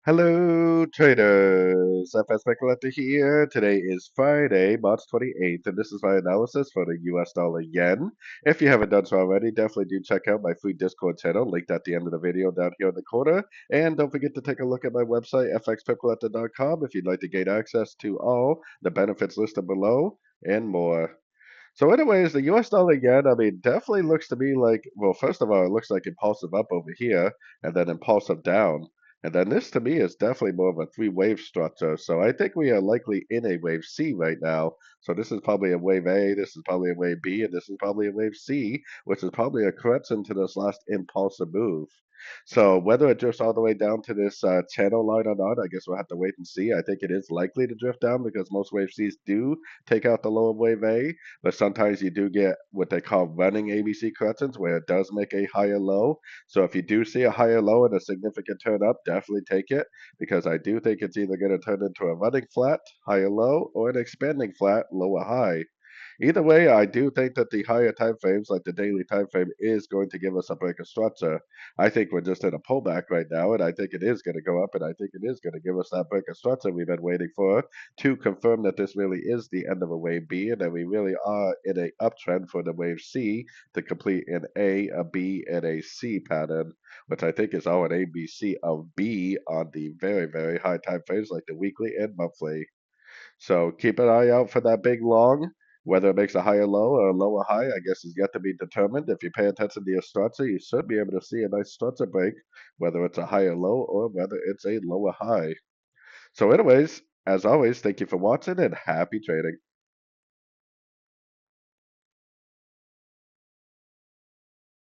Hello, traders. FX Pip Collector here. Today is Friday, March 28th, and this is my analysis for the US dollar yen. If you haven't done so already, definitely do check out my free Discord channel, linked at the end of the video down here in the corner. And don't forget to take a look at my website, fxpipcollector.com, if you'd like to gain access to all the benefits listed below and more. So, anyways, the US dollar yen, definitely looks to me like, well, first of all, it looks like impulsive up over here and then impulsive down. And then this to me is definitely more of a three-wave structure. So I think we are likely in a wave C right now. So this is probably a wave A, this is probably a wave B, and this is probably a wave C, which is probably a correction to this last impulsive move. So whether it drifts all the way down to this channel line or not, I guess we'll have to wait and see. I think it is likely to drift down because most wave Cs do take out the lower wave A, but sometimes you do get what they call running ABC corrections where it does make a higher low. So if you do see a higher low and a significant turn up, definitely take it because I do think it's either going to turn into a running flat, higher low, or an expanding flat, lower high. Either way, I do think that the higher time frames, like the daily time frame, is going to give us a break of structure. I think we're just in a pullback right now, and I think it is going to go up, and I think it is going to give us that break of structure we've been waiting for to confirm that this really is the end of a wave B, and that we really are in a uptrend for the wave C to complete an A, B, and a C pattern, which I think is all an A, B, C of B on the very, very high time frames like the weekly and monthly. So keep an eye out for that big long. Whether it makes a higher low or a lower high, I guess is yet to be determined. If you pay attention to your structure, you should be able to see a nice structure break, whether it's a higher low or whether it's a lower high. So anyways, as always, thank you for watching and happy trading.